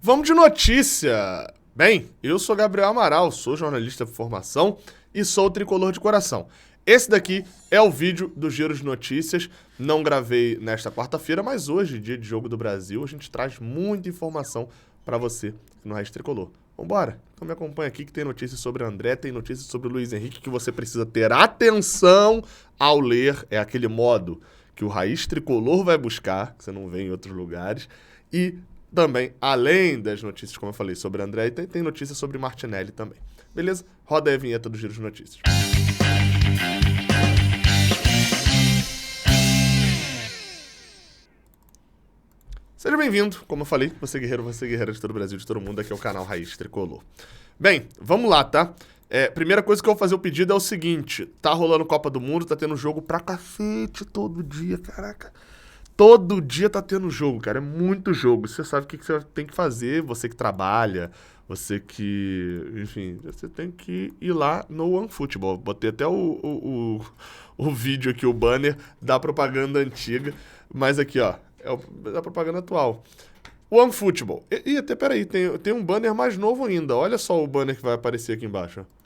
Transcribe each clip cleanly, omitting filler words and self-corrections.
Vamos de notícia! Bem, eu sou Gabriel Amaral, sou jornalista por formação e sou tricolor de coração. Esse daqui é o vídeo do Giro de Notícias. Não gravei nesta quarta-feira, mas hoje, dia de Jogo do Brasil, a gente traz muita informação para você no Raiz Tricolor. Vambora? Então me acompanha aqui que tem notícias sobre André, tem notícias sobre o Luiz Henrique que você precisa ter atenção ao ler. É aquele modo que o Raiz Tricolor vai buscar, que você não vê em outros lugares. E também, além das notícias, como eu falei, sobre André, tem notícias sobre Martinelli também. Beleza? Roda aí a vinheta do Giro de Notícias. Seja bem-vindo, como eu falei, você guerreira de todo o Brasil, de todo mundo, aqui é o canal Raiz Tricolor. Bem, vamos lá, tá? Primeira coisa que eu vou fazer o pedido é o seguinte, tá rolando Copa do Mundo, tá tendo jogo pra cacete todo dia, caraca. Todo dia tá tendo jogo, cara, é muito jogo. Você sabe o que você tem que fazer, você que trabalha, você que... Enfim, você tem que ir lá no OneFootball. Botei até o vídeo aqui, o banner da propaganda antiga, mas aqui, ó, é da propaganda atual. OneFootball. E até, peraí, tem um banner mais novo ainda. Olha só o banner que vai aparecer aqui embaixo, ó.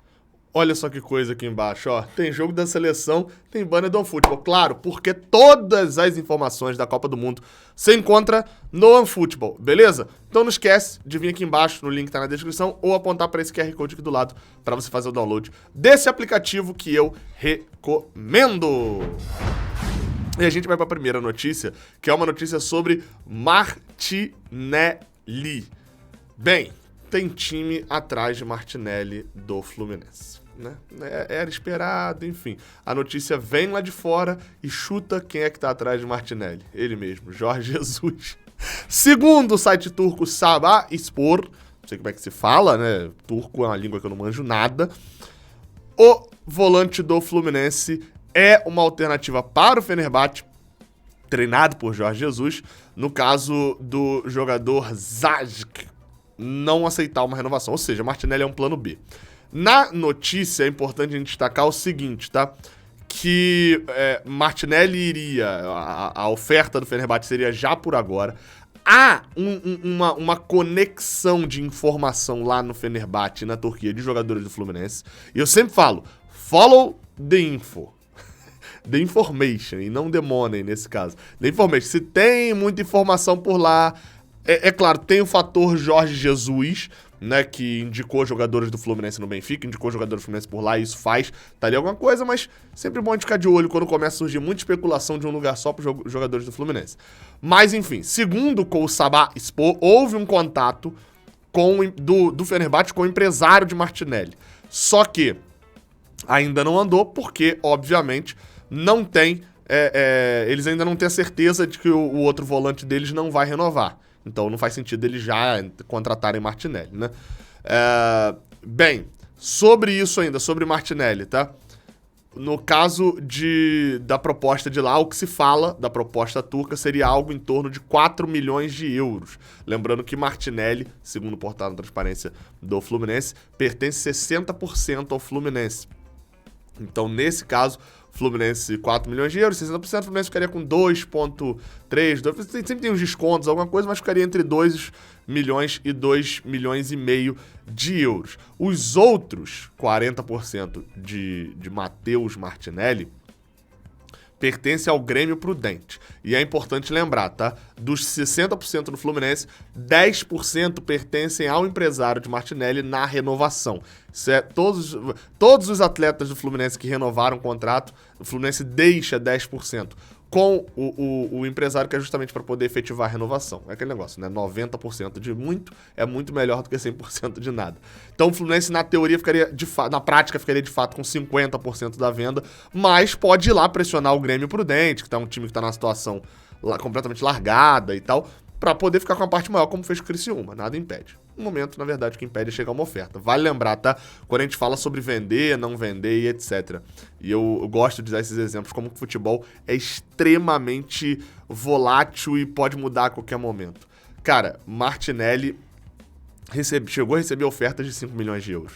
Olha só que coisa aqui embaixo, ó. Tem jogo da seleção, tem banner do OneFootball. Claro, porque todas as informações da Copa do Mundo você encontra no OneFootball, beleza? Então não esquece de vir aqui embaixo, no link que tá na descrição, ou apontar para esse QR Code aqui do lado para você fazer o download desse aplicativo que eu recomendo. E a gente vai para a primeira notícia, que é uma notícia sobre Martinelli. Bem, tem time atrás de Martinelli do Fluminense, né? Era esperado, enfim. A notícia vem lá de fora e chuta quem é que tá atrás de Martinelli. Ele mesmo, Jorge Jesus. Segundo o site turco Sabahspor, não sei como é que se fala, né? Turco é uma língua que eu não manjo nada. O volante do Fluminense é uma alternativa para o Fenerbahçe, treinado por Jorge Jesus, no caso do jogador Zajc não aceitar uma renovação, ou seja, Martinelli é um plano B. Na notícia é importante a gente destacar o seguinte, tá? Que Martinelli iria, a oferta do Fenerbahçe seria já por agora. Há uma conexão de informação lá no Fenerbahçe, na Turquia, de jogadores do Fluminense. E eu sempre falo, follow the info. The information, e não the money nesse caso. The information. Se tem muita informação por lá, é claro, tem o fator Jorge Jesus, né, que indicou jogadores do Fluminense no Benfica, indicou jogadores do Fluminense por lá, e isso faz, tá ali alguma coisa, mas sempre bom a gente ficar de olho quando começa a surgir muita especulação de um lugar só para os jogadores do Fluminense. Mas, enfim, segundo o Sabahspor, houve um contato do Fenerbahçe com o empresário de Martinelli. Só que ainda não andou, porque, obviamente, não tem... eles ainda não têm a certeza de que o outro volante deles não vai renovar. Então não faz sentido eles já contratarem Martinelli, né? Bem, sobre isso ainda, sobre Martinelli, tá? No caso da proposta de lá, o que se fala da proposta turca seria algo em torno de 4 milhões de euros. Lembrando que Martinelli, segundo o portal da transparência do Fluminense, pertence 60% ao Fluminense. Então, nesse caso, Fluminense 4 milhões de euros, 60%, o Fluminense ficaria com 2,3, sempre tem uns descontos, alguma coisa, mas ficaria entre 2 milhões e 2 milhões e meio de euros. Os outros 40% de Matheus Martinelli pertence ao Grêmio Prudente. E é importante lembrar, tá? Dos 60% do Fluminense, 10% pertencem ao empresário de Martinelli na renovação. Isso é, todos os atletas do Fluminense que renovaram o contrato, o Fluminense deixa 10% com o empresário, que é justamente para poder efetivar a renovação. É aquele negócio, né? 90% de muito é muito melhor do que 100% de nada. Então o Fluminense, na teoria, na prática, ficaria de fato com 50% da venda, mas pode ir lá pressionar o Grêmio Prudente, que tá um time que tá numa situação completamente largada e tal, para poder ficar com a parte maior, como fez o Criciúma. Nada impede. No momento, na verdade, o que impede é chegar uma oferta. Vale lembrar, tá? Quando a gente fala sobre vender, não vender e etc. E eu gosto de dar esses exemplos, como que o futebol é extremamente volátil e pode mudar a qualquer momento. Cara, Martinelli chegou a receber ofertas de 5 milhões de euros.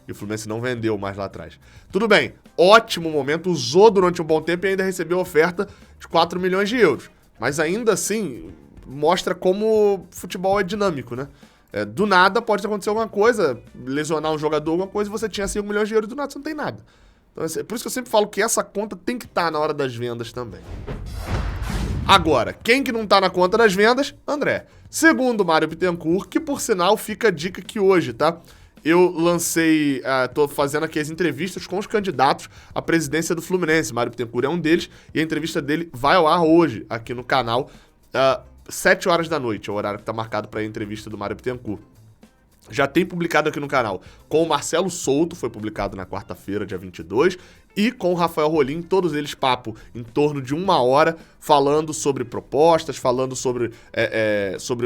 E o Fluminense não vendeu mais lá atrás. Tudo bem, ótimo momento, usou durante um bom tempo e ainda recebeu oferta de 4 milhões de euros. Mas ainda assim, mostra como o futebol é dinâmico, né? Do nada pode acontecer alguma coisa, lesionar um jogador, alguma coisa, e você tinha 5 milhões de euros, do nada você não tem nada. Então, por isso que eu sempre falo que essa conta tem que estar na hora das vendas também. Agora, quem que não tá na conta das vendas? André. Segundo o Mário Bittencourt, que por sinal fica a dica aqui hoje, tá? Eu lancei, tô fazendo aqui as entrevistas com os candidatos à presidência do Fluminense. Mário Bittencourt é um deles e a entrevista dele vai ao ar hoje aqui no canal, 7 horas da noite, é o horário que tá marcado para a entrevista do Mário Bittencourt. Já tem publicado aqui no canal com o Marcelo Souto, foi publicado na quarta-feira, dia 22, e com o Rafael Rolim, todos eles papo em torno de 1 hora, falando sobre propostas, falando sobre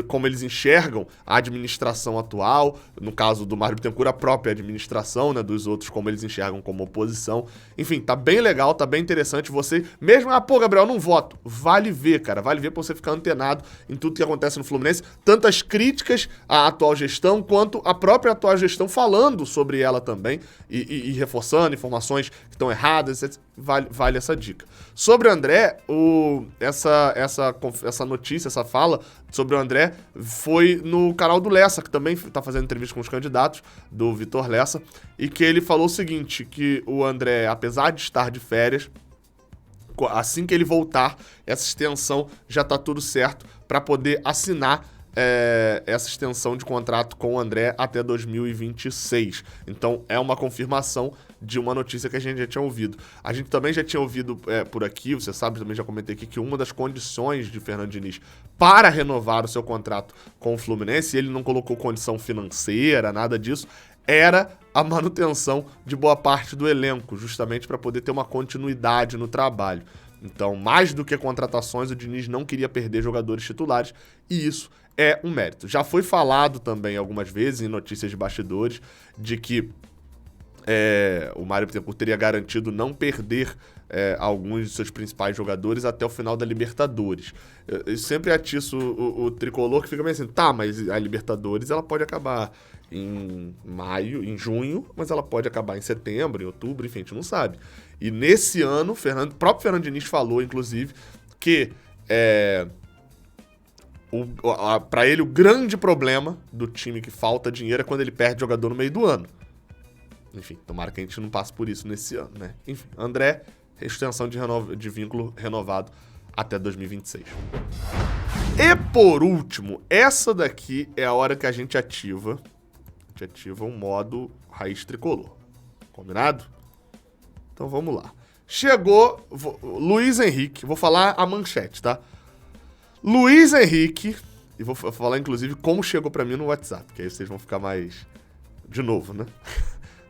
como eles enxergam a administração atual, no caso do Mário Bittencourt, a própria administração, né, dos outros, como eles enxergam como oposição. Enfim, tá bem legal, tá bem interessante. Você, mesmo, Gabriel, não voto. Vale ver, cara, vale ver pra você ficar antenado em tudo que acontece no Fluminense, tanto as críticas à atual gestão, quanto a própria atual gestão falando sobre ela também, e reforçando informações que estão erradas, etc. Vale essa dica. Sobre o André, essa notícia, essa fala sobre o André foi no canal do Lessa, que também tá fazendo entrevista com os candidatos, do Vitor Lessa, e que ele falou o seguinte, que o André, apesar de estar de férias, assim que ele voltar, essa extensão já tá tudo certo para poder assinar essa extensão de contrato com o André até 2026. Então, é uma confirmação de uma notícia que a gente já tinha ouvido. A gente também já tinha ouvido por aqui, você sabe, também já comentei aqui, que uma das condições de Fernando Diniz para renovar o seu contrato com o Fluminense, ele não colocou condição financeira, nada disso, era a manutenção de boa parte do elenco, justamente para poder ter uma continuidade no trabalho. Então, mais do que contratações, o Diniz não queria perder jogadores titulares, e isso é um mérito. Já foi falado também algumas vezes em notícias de bastidores de que o Mário Bittencourt teria garantido não perder alguns de seus principais jogadores até o final da Libertadores. Eu sempre atiço o tricolor, que fica meio assim, tá, mas a Libertadores ela pode acabar em maio, em junho, mas ela pode acabar em setembro, em outubro, enfim, a gente não sabe. E nesse ano, o próprio Fernando Diniz falou, inclusive, que para ele o grande problema do time que falta dinheiro é quando ele perde jogador no meio do ano. Enfim, tomara que a gente não passe por isso nesse ano, né? Enfim, André, extensão de vínculo renovado até 2026. E por último, essa daqui é a hora que a gente ativa um modo raiz tricolor. Combinado? Então vamos lá. Chegou Luiz Henrique, vou falar a manchete, tá? Luiz Henrique, e vou falar inclusive como chegou pra mim no WhatsApp, que aí vocês vão ficar mais... De novo, né?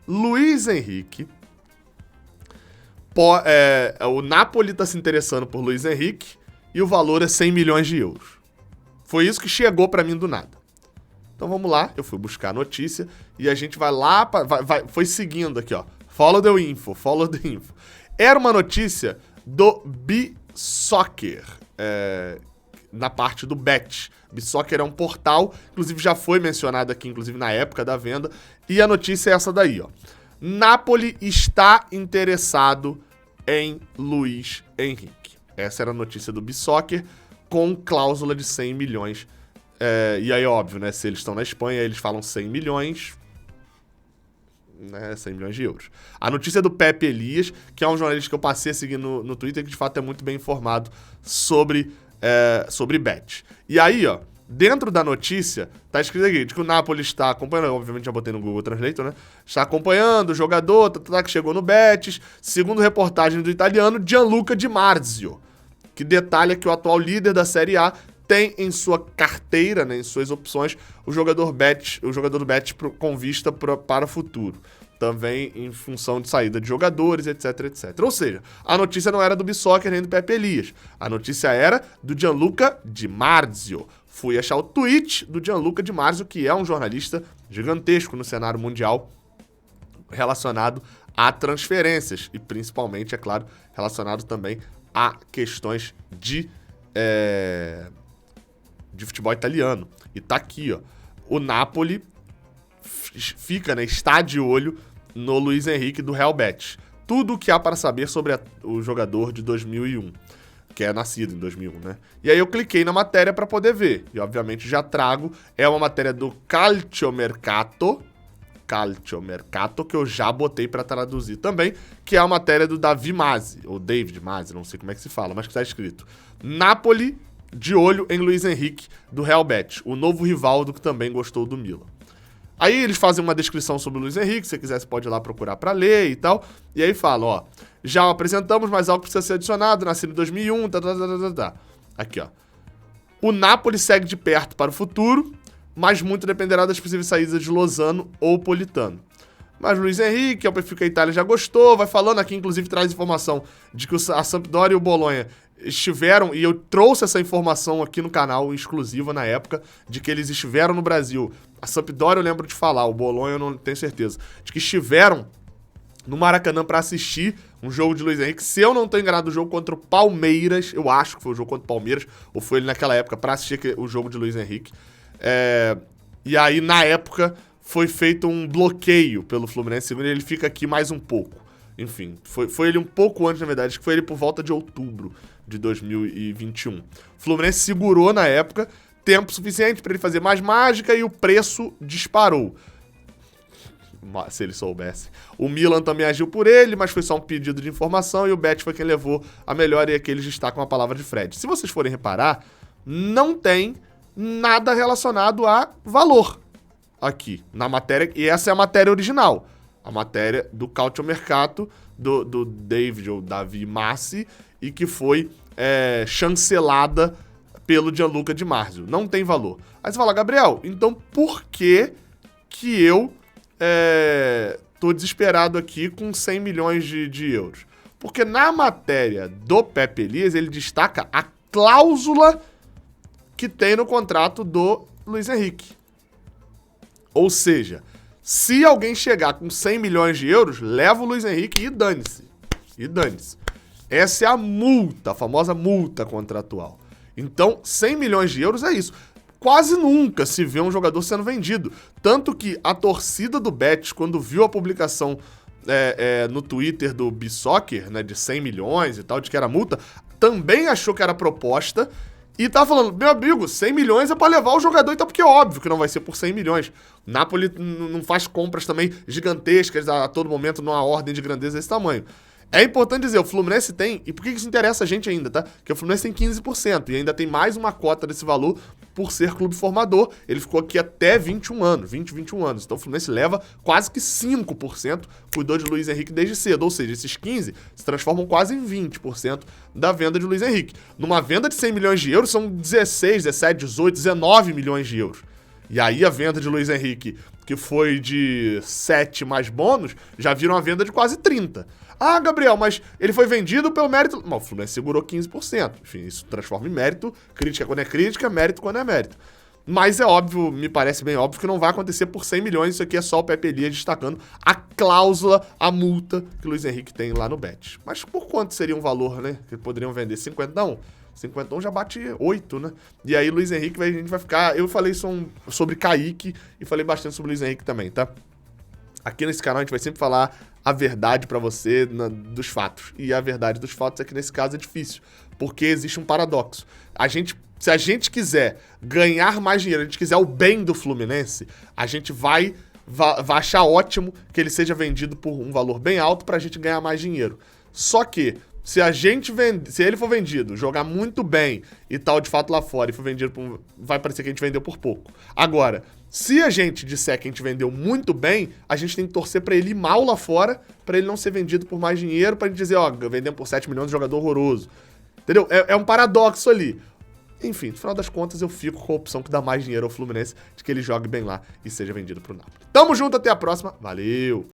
Luiz Henrique, o Napoli tá se interessando por Luiz Henrique e o valor é 100 milhões de euros. Foi isso que chegou pra mim do nada. Então vamos lá, eu fui buscar a notícia e a gente vai lá, foi seguindo aqui, ó. Follow the info. Era uma notícia do B-Soccer, na parte do Bet. B-Soccer é um portal, inclusive já foi mencionado aqui, inclusive na época da venda, e a notícia é essa daí, ó. Napoli está interessado em Luiz Henrique. Essa era a notícia do B-Soccer, com cláusula de 100 milhões. E aí, óbvio, né, se eles estão na Espanha, eles falam 100 milhões... 100 milhões de euros. A notícia é do Pepe Elias, que é um jornalista que eu passei a seguir no Twitter, que de fato é muito bem informado sobre bet. E aí, ó, dentro da notícia, tá escrito aqui, de que o Napoli está acompanhando, obviamente já botei no Google Translator, né? Está acompanhando o jogador, que chegou no Betis, segundo reportagem do italiano Gianluca Di Marzio, que detalha que o atual líder da Série A tem em sua carteira, né, em suas opções, o jogador do Betis com vista para o futuro. Também em função de saída de jogadores, etc, etc. Ou seja, a notícia não era do B-Soccer nem do Pepe Elias. A notícia era do Gianluca Di Marzio. Fui achar o tweet do Gianluca Di Marzio, que é um jornalista gigantesco no cenário mundial relacionado a transferências. E principalmente, é claro, relacionado também a questões de futebol italiano. E tá aqui, ó. O Napoli fica, né, está de olho no Luiz Henrique do Real Betis. Tudo o que há para saber sobre o jogador de 2001. que é nascido em 2001, né? E aí eu cliquei na matéria para poder ver. E obviamente já trago, é uma matéria do Calciomercato, que eu já botei para traduzir também, que é a matéria do Davi Mazzi, ou David Mazzi, não sei como é que se fala, mas que tá escrito: Napoli de olho em Luiz Henrique, do Real Betis, o novo Rivaldo que também gostou do Milan. Aí eles fazem uma descrição sobre o Luiz Henrique, se você quiser você pode ir lá procurar para ler e tal, e aí fala, ó, já o apresentamos, mas algo precisa ser adicionado, nascido em 2001, tá. Aqui, ó. O Napoli segue de perto para o futuro, mas muito dependerá das possíveis saídas de Lozano ou Politano. Mas Luiz Henrique, é o perfil que a Itália já gostou, vai falando aqui, inclusive traz informação de que a Sampdoria e o Bolonha estiveram, e eu trouxe essa informação aqui no canal, exclusiva na época, de que eles estiveram no Brasil. A Sampdoria eu lembro de falar, o Bolonha eu não tenho certeza, de que estiveram no Maracanã para assistir um jogo de Luiz Henrique. Se eu não tô enganado, o jogo contra o Palmeiras, eu acho que foi o jogo contra o Palmeiras, ou foi ele naquela época, para assistir o jogo de Luiz Henrique. E aí, na época, foi feito um bloqueio pelo Fluminense, segundo ele fica aqui mais um pouco. Enfim, foi ele um pouco antes, na verdade, acho que foi ele por volta de outubro de 2021. O Fluminense segurou na época, tempo suficiente para ele fazer mais mágica e o preço disparou. Se ele soubesse. O Milan também agiu por ele, mas foi só um pedido de informação e o Betis foi quem levou a melhor e aqui eles destacam a palavra de Fred. Se vocês forem reparar, não tem nada relacionado a valor aqui na matéria, e essa é a matéria original, a matéria do Calciomercato do David ou Davi Mazzi e que foi chancelada pelo Gianluca Di Marzio. Não tem valor. Aí você fala, Gabriel, então por que eu tô desesperado aqui com 100 milhões de euros? Porque na matéria do Pepe Elias, ele destaca a cláusula que tem no contrato do Luiz Henrique. Ou seja, se alguém chegar com 100 milhões de euros, leva o Luiz Henrique e dane-se. E dane-se. Essa é a multa, a famosa multa contratual. Então, 100 milhões de euros é isso. Quase nunca se vê um jogador sendo vendido. Tanto que a torcida do Betis, quando viu a publicação no Twitter do B-Soccer, né, de 100 milhões e tal, de que era multa, também achou que era proposta e tá falando, meu amigo, 100 milhões é pra levar o jogador, então porque é óbvio que não vai ser por 100 milhões. Napoli não faz compras também gigantescas a todo momento numa ordem de grandeza desse tamanho. É importante dizer, o Fluminense tem, e por que isso interessa a gente ainda, tá? Porque o Fluminense tem 15% e ainda tem mais uma cota desse valor por ser clube formador. Ele ficou aqui até 21 anos. Então o Fluminense leva quase que 5%, cuidou de Luiz Henrique desde cedo. Ou seja, esses 15% se transformam quase em 20% da venda de Luiz Henrique. Numa venda de 100 milhões de euros, são 16, 17, 18, 19 milhões de euros. E aí a venda de Luiz Henrique, que foi de 7 mais bônus, já viram uma venda de quase 30%. Ah, Gabriel, mas ele foi vendido pelo mérito... Não, o Fluminense segurou 15%. Enfim, isso transforma em mérito. Crítica quando é crítica, mérito quando é mérito. Mas é óbvio, me parece bem óbvio, que não vai acontecer por 100 milhões. Isso aqui é só o Pepe Elias destacando a cláusula, a multa que o Luiz Henrique tem lá no Betis. Mas por quanto seria um valor, né? Que poderiam vender? 51? 51 já bate 8, né? E aí Luiz Henrique, a gente vai ficar... Eu falei sobre Kaique e falei bastante sobre Luiz Henrique também, tá? Aqui nesse canal a gente vai sempre falar a verdade pra você dos fatos. E a verdade dos fatos é que nesse caso é difícil, porque existe um paradoxo. Se a gente quiser ganhar mais dinheiro, a gente quiser o bem do Fluminense, a gente vai achar ótimo que ele seja vendido por um valor bem alto pra gente ganhar mais dinheiro. Só que se ele for vendido, jogar muito bem e tal, de fato lá fora, e for vendido vai parecer que a gente vendeu por pouco. Agora, se a gente disser que a gente vendeu muito bem, a gente tem que torcer pra ele ir mal lá fora, pra ele não ser vendido por mais dinheiro, pra gente dizer, ó, vendemos por 7 milhões de jogador horroroso. Entendeu? É um paradoxo ali. Enfim, no final das contas, eu fico com a opção que dá mais dinheiro ao Fluminense, de que ele jogue bem lá e seja vendido pro Napoli. Tamo junto, até a próxima. Valeu!